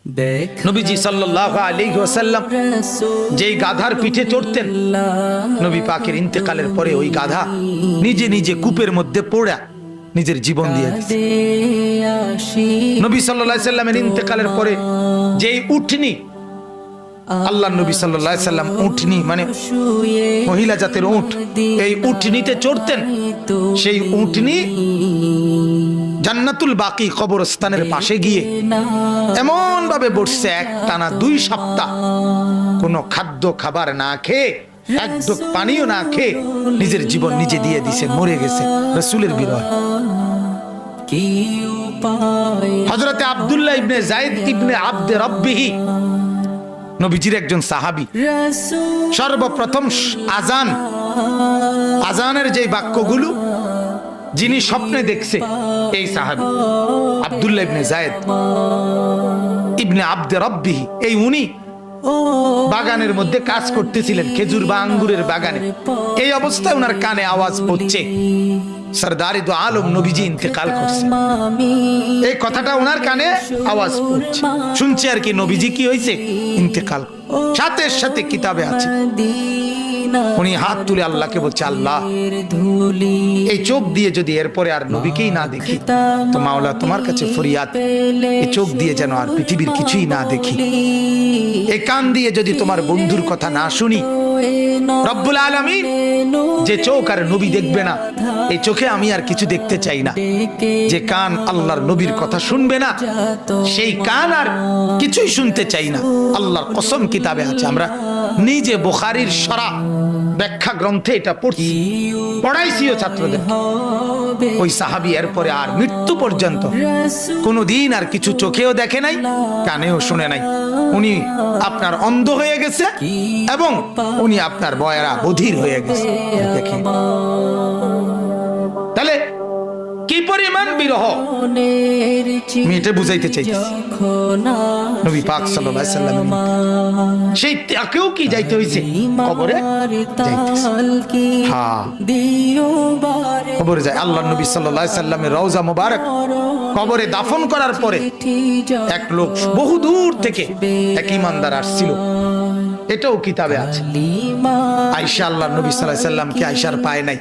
নবীজি সাল্লাল্লাহু আলাইহি ওয়াসাল্লাম যেই গাধার পিঠে চড়তেন, নবী পাকের ইন্তেকালের পরে ওই গাধা নিজে নিজে কূপের মধ্যে পড়ে নিজের জীবন দিয়ে দিয়েছে। নবী সাল্লাল্লাহু আলাইহি সাল্লামের ইন্তেকালের পরে যেই উটনি, আল্লাহ নবী সাল্লাল্লাহু আলাইহি সাল্লাম উটনি মানে মহিলা জাতের উট, এই উটনিতে চড়তেন। সেই উটনি জান্নাতুল বাকি কবরস্থানের পাশে গিয়ে এমন ভাবে বসছে, একটানা 2 সপ্তাহ কোনো খাদ্য খাবার না খেয়ে, এক ঢোক পানিও না খেয়ে নিজের জীবন নিজে দিয়ে দিয়েছে, মরে গেছে রাসূলের বিরহে। হযরতে আব্দুল্লাহ ইবনে যায়েদ ইবনে আব্দে রব্বিহি, নবীজির একজন সাহাবী, সর্বপ্রথম আজানের যে বাক্যগুলো যিনি স্বপ্নে দেখছে, এই সাহাবী আব্দুল্লাহ ইবনে যায়েদ ইবনে আব্দে রব্বিহি, এই উনি বাগানের মধ্যে কাজ করতেছিলেন, খেজুর বা আঙ্গুরের বাগানে। এই অবস্থায় ওনার কানে আওয়াজ পড়ছে, সরদারে দো আলম নবীজি ইন্তেকাল করছে। এই কথাটা ওনার কানে আওয়াজ পড়ছে, শুনছে আর কি, নবীজি কি হয়েছে, ইন্তেকাল। সাথে সাথে কিতাবে আছে, উনি হাত তুলে আল্লাহকে বলছে, আল্লাহ এই চোখ দিয়ে যদি এরপরে আর নবীকেই না দেখি তো মাওলা তোমার কাছে ফরিয়াদ, এই চোখ দিয়ে যেন আর পৃথিবীর কিছুই না দেখি, এই কান দিয়ে যদি তোমার বন্ধুর কথা না শুনি, রব্বুল আলামিন যে চোখ আর নবী দেখবে না, এই চোখে আমি আর কিছু দেখতে চাই না। যে কান আল্লাহর নবীর কথা শুনবে না, সেই কান আর কিছুই শুনতে চাই না। আল্লাহর কসম কিতাবে আছে, আমরা নিজে বুখারীর শরহ ব্যাখ্যা গ্রন্থে এটা পড়াইছিও ছাত্রদের। ওই সাহাবী এরপরে আর মৃত্যু পর্যন্ত কোনোদিন আর কিছু চোখেও দেখে নাই, কানেও শুনে নাই। উনি আপনার অন্ধ হয়ে গেছে এবং উনি আপনার বয়রা বধির হয়ে গেছে। দেখেন তাহলে কি পরিমাণ বিরহ, আমি এটা বুঝাইতে চাইতেছি। নবী পাক সাল্লাল্লাহু আলাইহি সাল্লাম সেই তাকেও কি যাইতে হইছে, কবরে যাইতেছে। হ্যাঁ, কবরে যায়। আল্লাহর নবী সাল্লাল্লাহু আলাইহি সাল্লামের রওজা মুবারক কবরে দাফন করার পরে এক লোক বহু দূর থেকে এক ঈমানদার আসছিল, এটাও কিতাবে আছে। আয়েশা আল্লাহর নবী সাল্লাল্লাহু আলাইহি সাল্লামকে আয়েশার পায় নাই,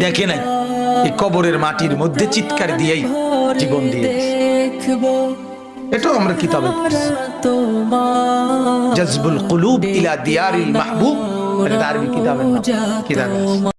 দেখে নাই, এই কবরের মাটির মধ্যে চিৎকার দিয়েই জীবন দিয়ে, এটাও আমরা কিতাবে পড়ছি। জাযবুল কুলুব ইলা দিয়ারিল মাহবুব, এটা আরবি কিতাবের নাম, কিতাবে আছে।